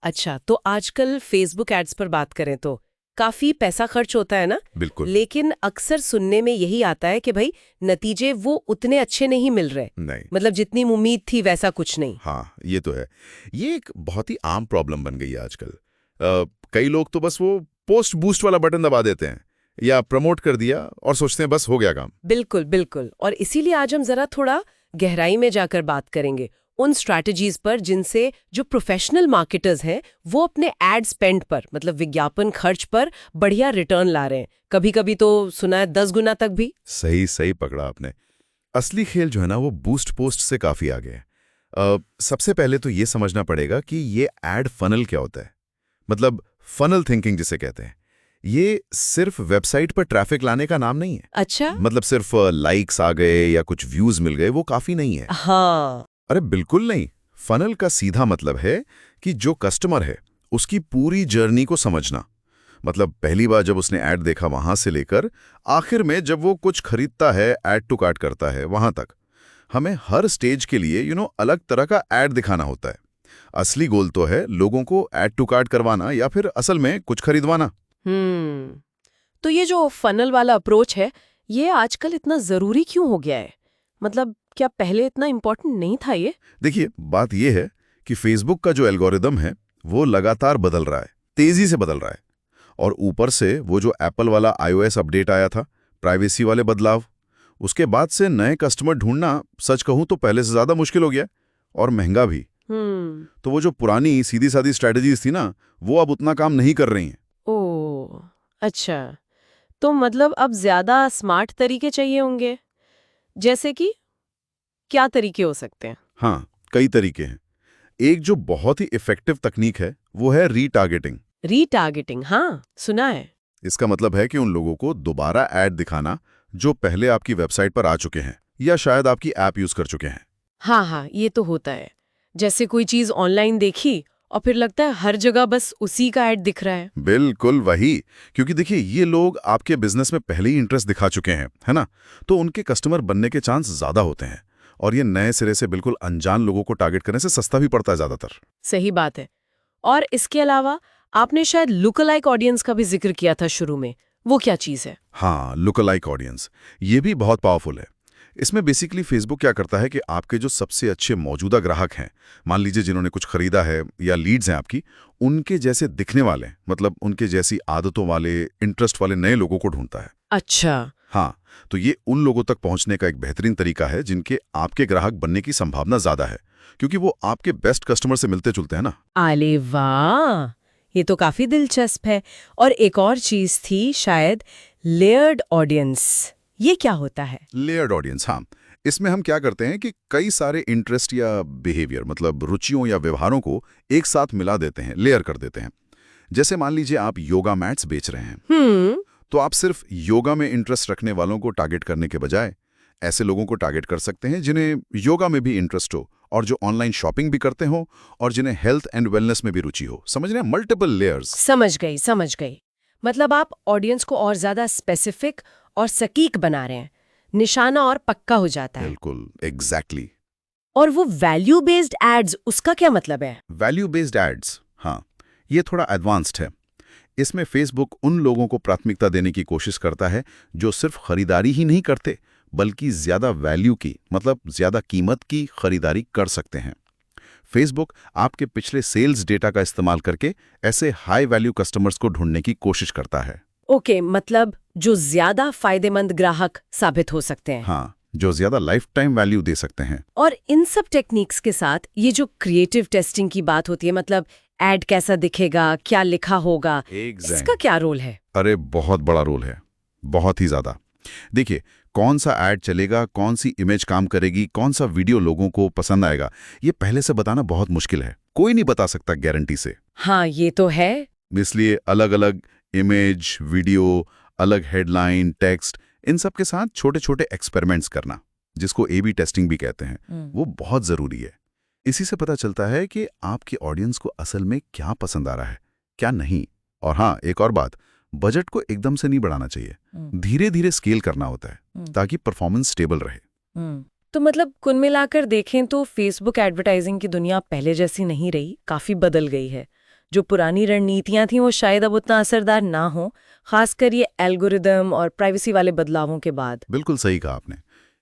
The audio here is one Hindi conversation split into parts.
अच्छा, तो आजकल फेसबुक एड्स पर बात करें तो काफी पैसा खर्च होता है ना। बिल्कुल। लेकिन अक्सर सुनने में यही आता है कि भाई नतीजे वो उतने अच्छे नहीं मिल रहे। नहीं। मतलब जितनी उम्मीद थी वैसा कुछ नहीं। हाँ, ये तो है। ये एक बहुत ही आम प्रॉब्लम बन गई है आजकल। कई लोग तो बस वो पोस्ट बूस्ट वाला बटन दबा देते हैं या प्रमोट कर दिया और सोचते हैं बस हो गया काम। बिल्कुल बिल्कुल। और इसीलिए आज हम जरा थोड़ा गहराई में जाकर बात करेंगे उन स्ट्रैटेजीज पर जिनसे जो प्रोफेशनल मार्केटर्स हैं वो अपने एड स्पेंड पर मतलब विज्ञापन खर्च पर बढ़िया रिटर्न ला रहे हैं। कभी कभी तो सुना है 10 गुना तक भी। सही सही पकड़ा आपने। असली खेल जो है ना वो बूस्ट पोस्ट से काफी आगे है। सबसे पहले तो ये समझना पड़ेगा कि ये एड फनल क्या होता है। मतलब फनल थिंकिंग जिसे कहते हैं। ये सिर्फ वेबसाइट पर ट्रैफिक लाने का नाम नहीं है। अच्छा। मतलब सिर्फ लाइक्स आ गए या कुछ व्यूज मिल गए वो काफी नहीं है। हाँ। अरे बिल्कुल नहीं। फनल का सीधा मतलब है कि जो कस्टमर है उसकी पूरी जर्नी को समझना। मतलब पहली बार जब उसने ऐड देखा वहां से लेकर आखिर में जब वो कुछ खरीदता है, ऐड टू कार्ट करता है, वहां तक हमें हर स्टेज के लिए अलग तरह का ऐड दिखाना होता है। असली गोल तो है लोगों को ऐड टू कार्ट करवाना या फिर असल में कुछ खरीदवाना। तो ये जो फनल वाला अप्रोच है ये आजकल इतना जरूरी क्यों हो गया है? मतलब क्या पहले इतना इम्पोर्टेंट नहीं था ये? देखिए, बात यह है कि फेसबुक का जो एल्गोरिदम है वो लगातार बदल रहा है, तेजी से बदल रहा है। और ऊपर से वो जो एप्पल वाला iOS अपडेट आया था, प्राइवेसी वाले बदलाव, उसके बाद से नए कस्टमर ढूंढना सच कहूं तो पहले से ज्यादा मुश्किल हो गया और महंगा भी। तो वो जो पुरानी सीधी सादी स्ट्रेटजीज थी ना, वो अब उतना काम नहीं कर रही हैं। ओह, अच्छा। तो मतलब अब ज्यादा स्मार्ट तरीके चाहिए होंगे। जैसे कि क्या तरीके हो सकते हैं? हाँ, कई तरीके हैं। एक जो बहुत ही इफेक्टिव तकनीक है वो है रीटारगेटिंग। रीटारगेटिंग, हाँ सुना है। इसका मतलब है कि उन लोगों को दोबारा ऐड दिखाना जो पहले आपकी वेबसाइट पर आ चुके हैं या शायद आपकी ऐप यूज कर चुके हैं। हाँ हाँ, ये तो होता है। जैसे कोई चीज ऑनलाइन देखी और फिर लगता है हर जगह बस उसी का ऐड दिख रहा है। बिल्कुल वही। क्योंकि देखिए, ये लोग आपके बिजनेस में पहले ही इंटरेस्ट दिखा चुके हैं, है ना? तो उनके कस्टमर बनने के चांस ज्यादा होते हैं। और ये नए सिरे से बिल्कुल अनजान लोगों को टारगेट करने से सस्ता भी पड़ता है ज्यादातर। सही बात है। और इसके अलावा आपने शायद लुक अलाइक ऑडियंस का भी जिक्र किया था शुरू में। वो क्या चीज है? हाँ, लुक अलाइक ऑडियंस, ये भी बहुत पावरफुल है। इसमें बेसिकली फेसबुक क्या करता है कि आपके जो सबसे अच्छे मौजूदा ग्राहक हैं, मान लीजिए जिन्होंने कुछ खरीदा है या लीड्स हैं आपकी, उनके जैसे दिखने वाले, मतलब उनके जैसी आदतों वाले, इंटरेस्ट वाले नए लोगों को ढूंढता है। अच्छा। हाँ, तो ये उन लोगों तक पहुंचने का एक बेहतरीन तरीका है जिनके आपके ग्राहक बनने की संभावना ज्यादा है, क्योंकि वो आपके बेस्ट कस्टमर से मिलते जुलते हैं ना। अरे वाह, ये तो काफी दिलचस्प है। और एक और चीज थी शायद, लेयर्ड ऑडियंस। ये क्या होता है? लेयर्ड ऑडियंस, हाँ। इसमें हम क्या करते हैं कि कई सारे इंटरेस्ट या बिहेवियर, मतलब रुचियों या व्यवहारों को एक साथ मिला देते हैं, लेयर कर देते हैं। जैसे मान लीजिए आप योगा मैट्स बेच रहे हैं, तो आप सिर्फ योगा में इंटरेस्ट रखने वालों को टारगेट करने के बजाय ऐसे लोगों को टारगेट कर सकते हैं जिन्हें योगा में भी इंटरेस्ट हो और जो ऑनलाइन शॉपिंग भी करते हो और जिन्हें हेल्थ एंड वेलनेस में भी रुचि हो। समझ रहे हैं? Multiple layers. समझ गई समझ गई। मतलब आप ऑडियंस को और ज्यादा स्पेसिफिक और सटीक बना रहे हैं, निशाना और पक्का हो जाता है। बिल्कुल, एग्जैक्टली। और वो वैल्यू बेस्ड एड्स, उसका क्या मतलब है? वैल्यू बेस्ड एड्स, हाँ, ये थोड़ा एडवांस्ड है। इसमें फेसबुक उन लोगों को प्राथमिकता देने की कोशिश करता है जो सिर्फ खरीदारी ही नहीं करते बल्कि ज्यादा वैल्यू की, मतलब ज्यादा कीमत की खरीदारी कर सकते हैं। फेसबुक आपके पिछले सेल्स डेटा का इस्तेमाल करके ऐसे हाई वैल्यू कस्टमर्स को ढूंढने की कोशिश करता है। ओके, मतलब जो ज्यादा फायदेमंद ग्राहक साबित हो सकते हैं। हाँ, जो ज्यादा लाइफ टाइम वैल्यू दे सकते हैं। और इन सब टेक्निक्स के साथ ये जो क्रिएटिव टेस्टिंग की बात होती है, मतलब एड कैसा दिखेगा, क्या लिखा होगा, इसका क्या रोल है? अरे बहुत बड़ा रोल है, बहुत ही ज्यादा। देखिए, कौन सा ऐड चलेगा, कौन सी इमेज काम करेगी, कौन सा वीडियो लोगों को पसंद आएगा, ये पहले से बताना बहुत मुश्किल है। कोई नहीं बता सकता गारंटी से। हाँ, ये तो है। इसलिए अलग अलग इमेज, वीडियो, अलग हेडलाइन, टेक्स्ट, इन सब के साथ छोटे छोटे एक्सपेरिमेंट्स करना, जिसको A/B टेस्टिंग भी कहते हैं, वो बहुत जरूरी है। इसी से पता चलता है कि आपके ऑडियंस को असल में क्या पसंद आ रहा है, क्या नहीं। और हाँ, एक और बात, बजट को एकदम से नहीं बढ़ाना चाहिए, धीरे धीरे स्केल करना होता है ताकि परफॉर्मेंस स्टेबल रहे। तो मतलब कुल मिलाकर देखें तो फेसबुक एडवर्टाइजिंग की दुनिया पहले जैसी नहीं रही, काफी बदल गई है। जो पुरानी रणनीतियां थीं वो शायद अब उतना असरदार ना हो, खासकर ये एल्गोरिदम और प्राइवेसी वाले बदलावों के बाद। बिल्कुल सही कहा आपने।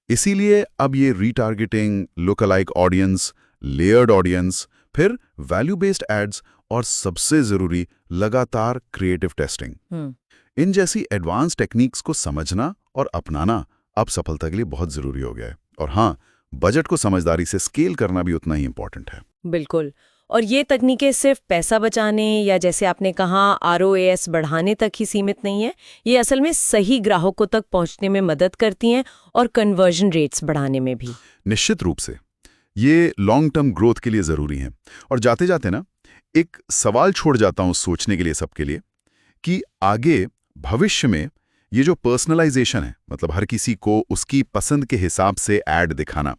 इसीलिए अब ये retargeting, look-alike audience, layered audience, फिर वैल्यू बेस्ड एड्स और सबसे जरूरी लगातार क्रिएटिव टेस्टिंग, इन जैसी एडवांस टेक्निक्स को समझना और अपनाना अब सफलता के लिए बहुत जरूरी हो गया है। और हाँ, बजट को समझदारी से स्केल करना भी उतना ही इंपॉर्टेंट है। बिल्कुल। और ये तकनीकें सिर्फ पैसा बचाने या जैसे आपने कहा ROAS बढ़ाने तक ही सीमित नहीं है, ये असल में सही ग्राहकों तक पहुंचने में मदद करती हैं और कन्वर्जन रेट्स बढ़ाने में भी। निश्चित रूप से ये लॉन्ग टर्म ग्रोथ के लिए जरूरी है। और जाते जाते ना एक सवाल छोड़ जाता हूं सोचने के लिए सबके लिए, कि आगे भविष्य में ये जो पर्सनलाइजेशन है, मतलब हर किसी को उसकी पसंद के हिसाब से ऐड दिखाना,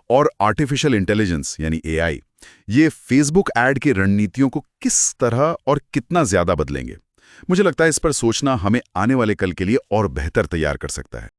और आर्टिफिशियल इंटेलिजेंस यानी AI, ये फेसबुक ऐड की रणनीतियों को किस तरह और कितना ज्यादा बदलेंगे। मुझे लगता है इस पर सोचना हमें आने वाले कल के लिए और बेहतर तैयार कर सकता है।